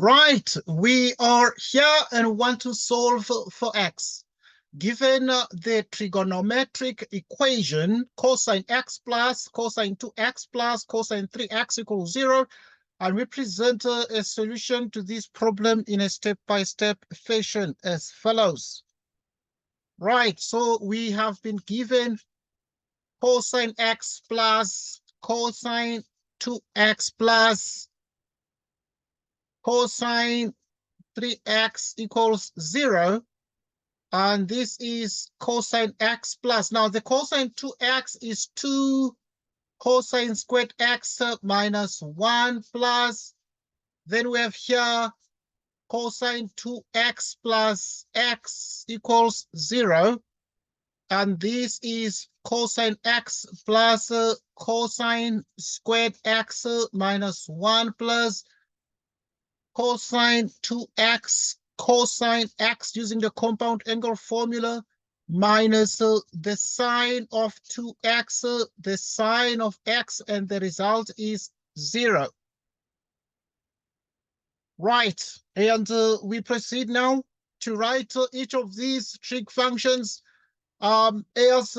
Right, we are here and want to solve for x. Given the trigonometric equation cosine x plus cosine 2x plus cosine 3x equals 0, and we present a solution to this problem in a step-by-step fashion as follows. Right, so we have been given cosine x plus cosine 2x plus cosine 3x equals 0. And this is cosine x plus. Now, the cosine 2x is 2 cosine squared x minus 1 plus. Then we have here cosine 2x plus x equals 0. And this is cosine x plus cosine squared x minus 1 plus cosine 2x cosine x using the compound angle formula minus the sine of 2x, the sine of x, and the result is 0. Right, and we proceed now to write each of these trig functions as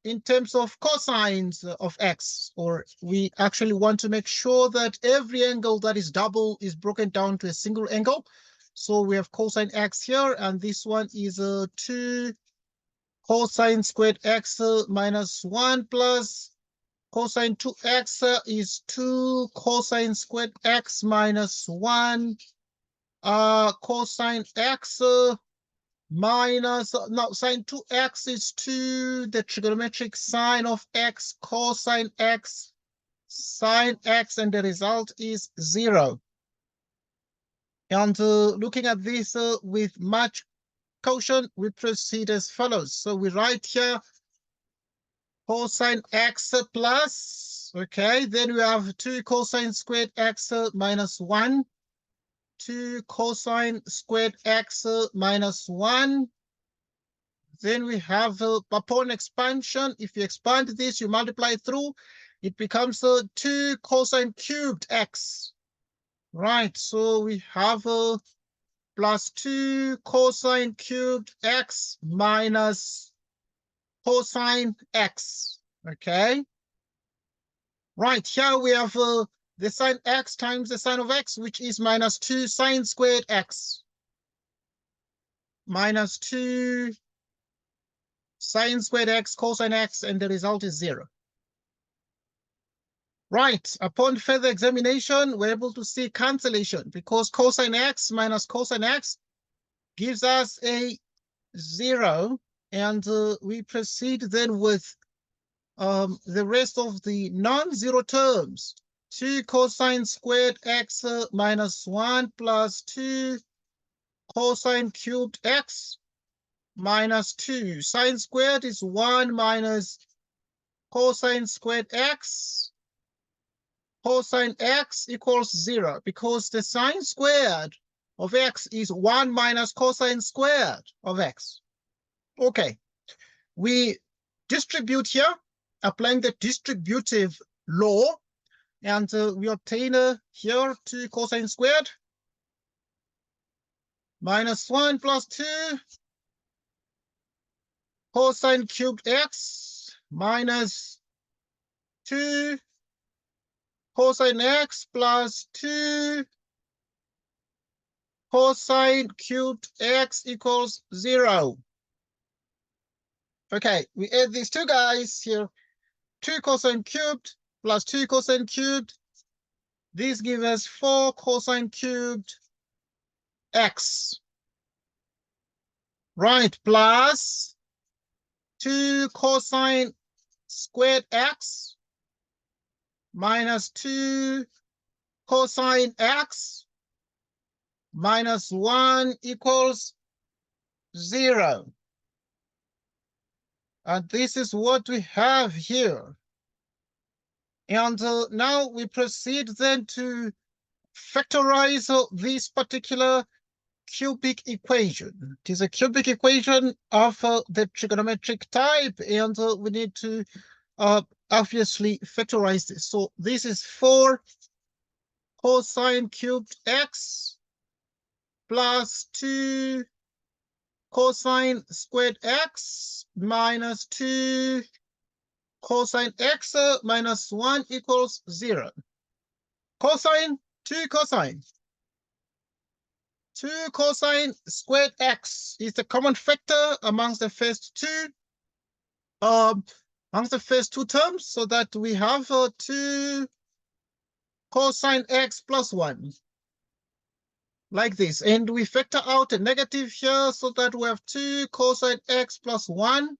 in terms of cosines of x, or we actually want to make sure that every angle that is double is broken down to a single angle. So we have cosine x here, and this one is 2 cosine squared x minus 1 plus cosine 2x is 2 cosine squared x minus 1 cosine x minus, now sine 2x is 2, the trigonometric sine of x, cosine x, sine x, and the result is 0. And looking at this with much caution, we proceed as follows. So we write here cosine x plus, okay, then we have 2 cosine squared x minus 1. 2 cosine squared x minus 1. Then we have, upon expansion, if you expand this, you multiply through, it becomes 2 cosine cubed x. Right, so we have plus 2 cosine cubed x minus cosine x, okay? Right, here we have the sine x times the sine of x, which is minus 2 sine squared x. Minus 2 sine squared x cosine x, and the result is 0. Right, upon further examination, we're able to see cancellation because cosine x minus cosine x gives us a 0. And we proceed then with the rest of the non-zero terms. 2 cosine squared x minus 1 plus 2 cosine cubed x minus 2. Sine squared is 1 minus cosine squared x. Cosine x equals 0 because the sine squared of x is 1 minus cosine squared of x. Okay, we distribute here, applying the distributive law, and we obtain here 2 cosine squared minus 1 plus 2 cosine cubed x minus 2 cosine x plus 2 cosine cubed x equals 0. Okay, we add these two guys here. 2 cosine cubed plus 2 cosine cubed. This gives us 4 cosine cubed x. Right, plus 2 cosine squared x minus 2 cosine x minus 1 equals 0. And this is what we have here. And now we proceed then to factorize this particular cubic equation. It is a cubic equation of the trigonometric type, and we need to obviously factorize this. So this is 4 cosine cubed x plus 2 cosine squared x minus 2 cosine x minus 1 equals 0. Cosine, 2 cosine. 2 cosine squared x is the common factor amongst the first two terms, so that we have 2 cosine x plus 1. Like this. And we factor out a negative here, so that we have 2 cosine x plus 1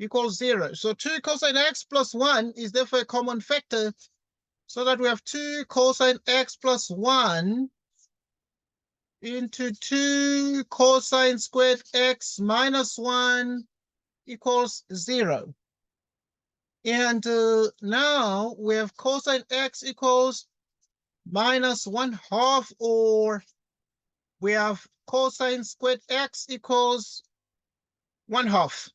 equals 0. So 2 cosine x plus 1 is therefore a common factor, so that we have 2 cosine x plus 1 into 2 cosine squared x minus 1 equals 0. And now we have cosine x equals minus 1/2, or we have cosine squared x equals 1/2.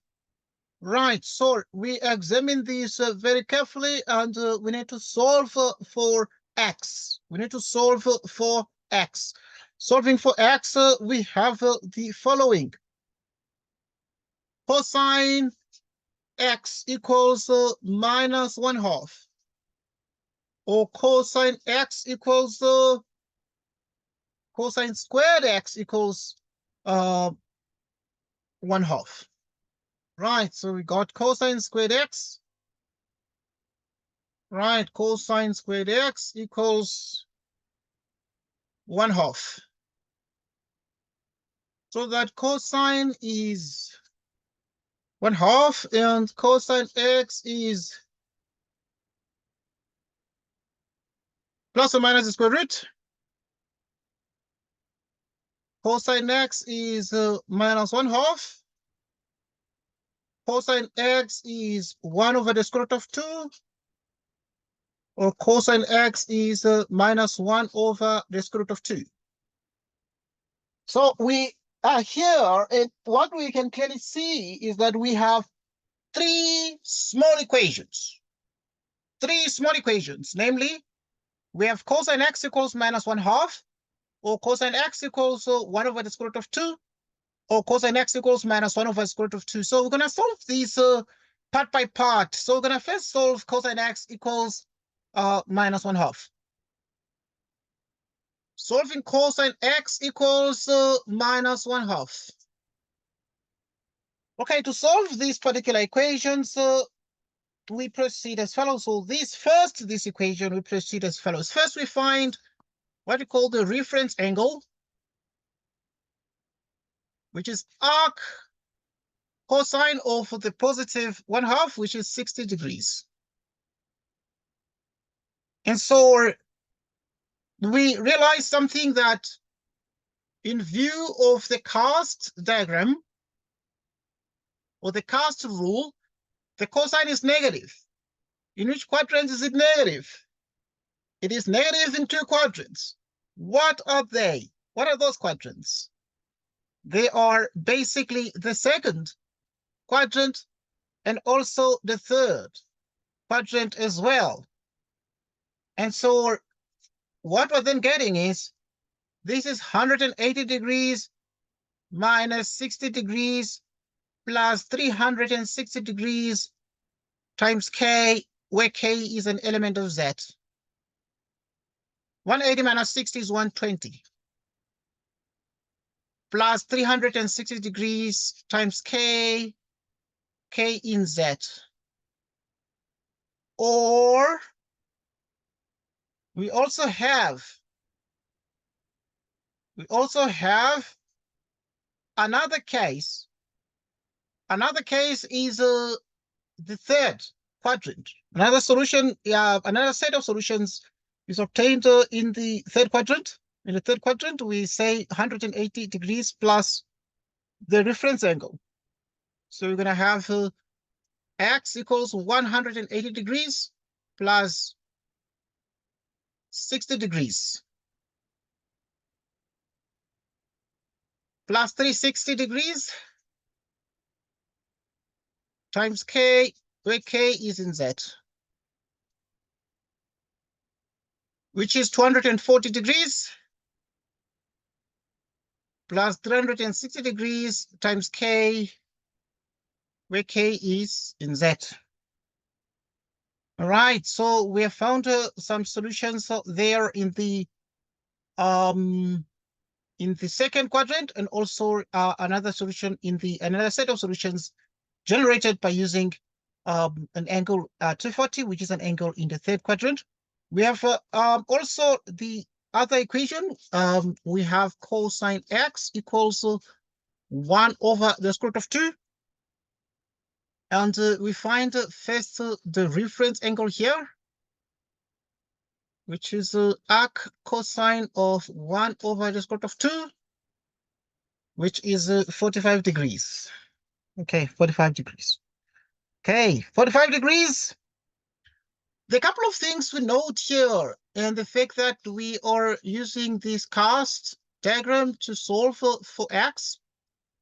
Right, so we examine this very carefully, and we need to solve for x. We need to solve for x. Solving for x, we have the following. Cosine x equals minus 1/2. Or cosine x equals cosine squared x equals 1/2. Right, so we got cosine squared x. Right, cosine squared x equals 1/2. So that cosine is 1/2 and cosine x is plus or minus the square root. Cosine x is minus 1/2. Cosine x is 1 over the square root of 2. Or cosine x is minus 1 over the square root of 2. So we are here, and what we can clearly see is that we have 3 small equations. 3 small equations, namely, we have cosine x equals minus 1/2, or cosine x equals 1 over the square root of 2, or cosine x equals minus 1 over the square root of 2. So we're going to solve these part by part. So we're going to first solve cosine x equals minus 1/2. Solving cosine x equals minus 1/2. Okay, to solve these particular equations, we proceed as follows. So this equation, we proceed as follows. First, we find what we call the reference angle, which is arc cosine of the positive 1/2, which is 60 degrees. And so we realize something, that in view of the cast diagram, or the cast rule, the cosine is negative. In which quadrant is it negative? It is negative in 2 quadrants. What are they? What are those quadrants? They are basically the second quadrant and also the third quadrant as well. And so what we're then getting is, this is 180 degrees minus 60 degrees plus 360 degrees times k, where k is an element of z. 180 minus 60 is 120. Plus 360 degrees times k, k in z. Or we also have another case. Another case is the third quadrant. Another solution, another set of solutions is obtained in the third quadrant. In the third quadrant, we say 180 degrees plus the reference angle. So we're going to have x equals 180 degrees plus 60 degrees plus 360 degrees times k, where k is in z, which is 240 degrees plus 360 degrees times k, where k is in z. All right, so we have found some solutions there in the second quadrant, and also another solution in another set of solutions generated by using an angle 240, which is an angle in the third quadrant. We have also the other equation. We have cosine x equals 1 over the square root of 2. And we find first the reference angle here, which is arc cosine of 1 over the square root of 2, which is 45 degrees. Okay, 45 degrees. Okay, 45 degrees. The couple of things we note here, and the fact that we are using this cast diagram to solve for x,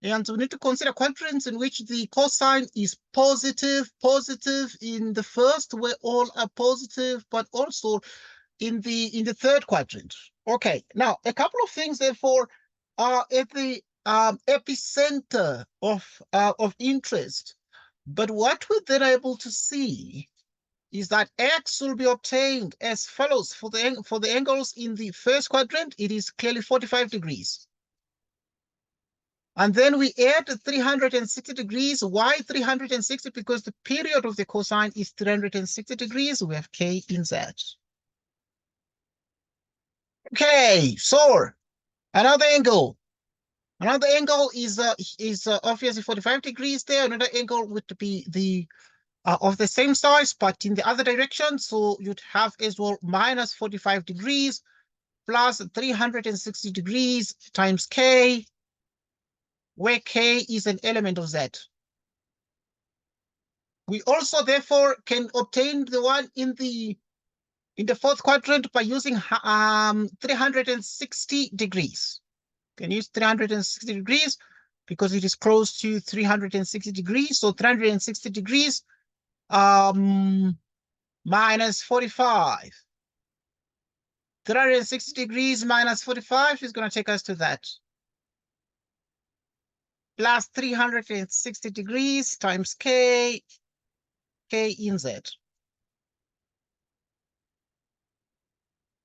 and we need to consider quadrants in which the cosine is positive in the first, where all are positive, but also in the third quadrant. Okay, now a couple of things therefore are at the epicenter of interest. But what we're then able to see is that x will be obtained as follows. For the angles in the first quadrant, it is clearly 45 degrees. And then we add 360 degrees. Why 360? Because the period of the cosine is 360 degrees. We have k in z. Okay, so another angle. Another angle is obviously 45 degrees there. Another angle would be the of the same size, but in the other direction. So you'd have as well minus 45 degrees plus 360 degrees times k, where k is an element of z. We also therefore can obtain the one in the fourth quadrant by using 360 degrees. Can use 360 degrees because it is close to 360 degrees. So 360 degrees minus 45. 360 degrees minus 45 is going to take us to that. Plus 360 degrees times k, k in z,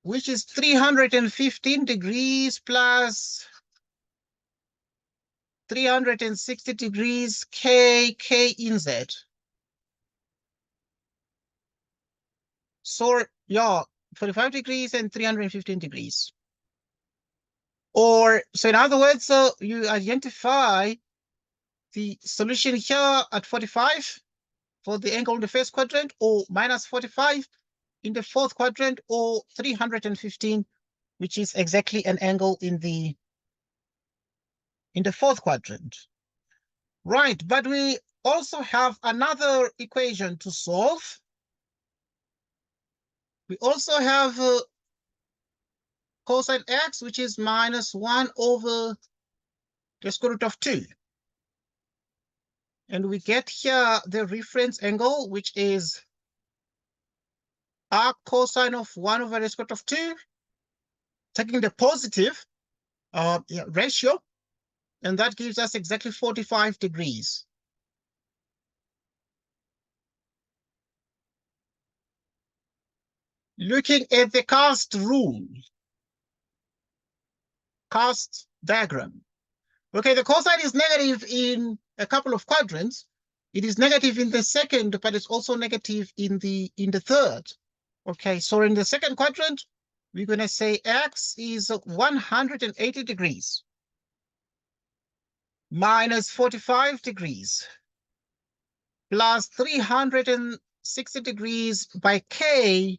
which is 315 degrees plus 360 degrees k, k in z. So yeah, 45 degrees and 315 degrees. Or, so in other words, you identify the solution here at 45 for the angle in the first quadrant, or minus 45 in the fourth quadrant, or 315, which is exactly an angle in the fourth quadrant. Right, but we also have another equation to solve. We also have cosine x, which is minus 1 over the square root of 2. And we get here the reference angle, which is arc cosine of 1 over the square root of 2, taking the positive ratio, and that gives us exactly 45 degrees. Looking at the cast rule, cast diagram. Okay, the cosine is negative in a couple of quadrants. It is negative in the second, but it's also negative in the third. Okay, so in the second quadrant, we're going to say x is 180 degrees minus 45 degrees plus 360 degrees by k,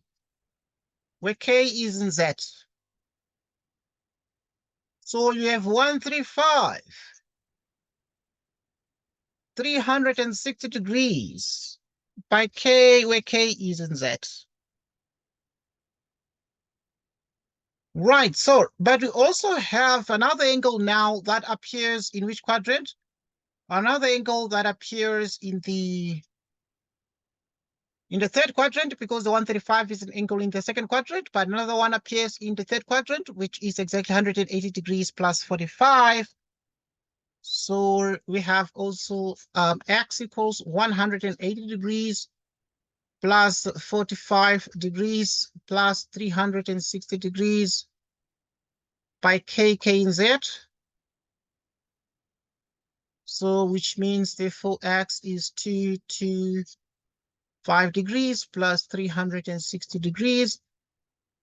where k is in z. So you have 135, 360 degrees by k, where k is in z. Right, so, but we also have another angle now that appears in which quadrant? Another angle that appears in the in the third quadrant because the 135 is an angle in the second quadrant, but another one appears in the third quadrant, which is exactly 180 degrees plus 45. So we have also x equals 180 degrees plus 45 degrees plus 360 degrees by k and z. So which means therefore x is 225 degrees plus 360 degrees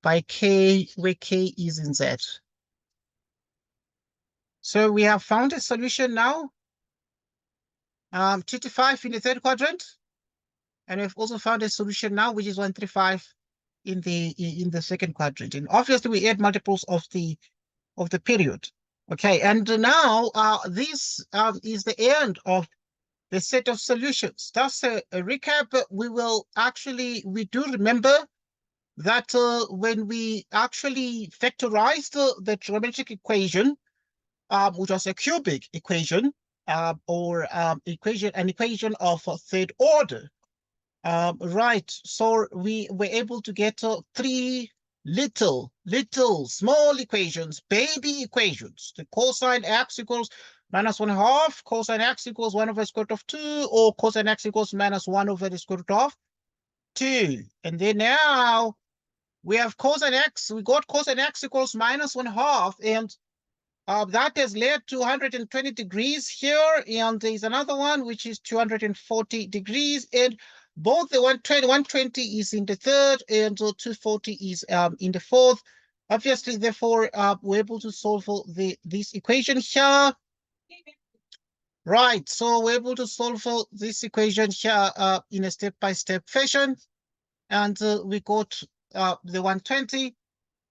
by k, where k is in z. So we have found a solution now. 2 to 5 in the third quadrant. And we've also found a solution now, which is 135 in the second quadrant. And obviously we add multiples of the period. Okay, and now this is the end of the set of solutions. That's a recap. We do remember that when we actually factorized the trigonometric equation, which was a cubic equation, or an equation of third order. Right, so we were able to get three little small equations, baby equations. The cosine x equals minus 1/2, cosine x equals 1 over the square root of 2, or cosine x equals minus 1 over the square root of 2. And then now we have cosine x. We got cosine x equals minus 1/2, and that has led to 120 degrees here, and there's another one which is 240 degrees, and both the 120 is in the third, and 240 is in the fourth. Obviously, therefore, we're able to solve for this equation here. Right, so we're able to solve for this equation here in a step-by-step fashion, and we got the 120.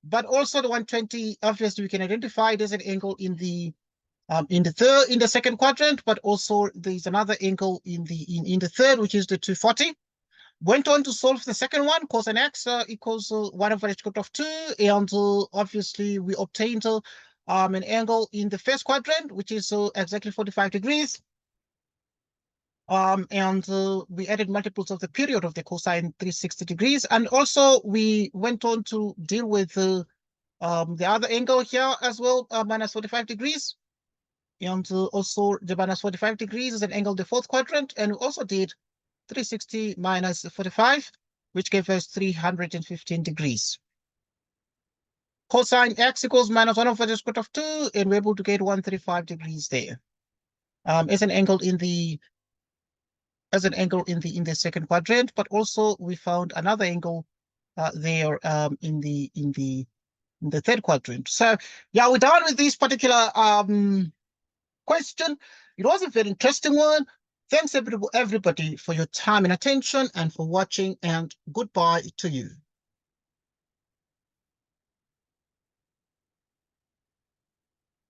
But also the 120, obviously, we can identify it as an angle in the second quadrant, but also there's another angle in the third, which is the 240. Went on to solve the second one, cosine x equals 1 over the square root of 2, and obviously we obtained an angle in the first quadrant, which is exactly 45 degrees. And we added multiples of the period of the cosine 360 degrees, and also we went on to deal with the other angle here as well, minus 45 degrees. And also the minus 45 degrees is an angle in the fourth quadrant, and we also did 360 minus 45, which gave us 315 degrees. Cosine x equals minus 1 over the square root of 2, and we're able to get 135 degrees there. As an angle in the second quadrant, but also we found another angle there in the third quadrant. So yeah, we're done with this particular question. It was a very interesting one. Thanks everybody for your time and attention and for watching, and goodbye to you.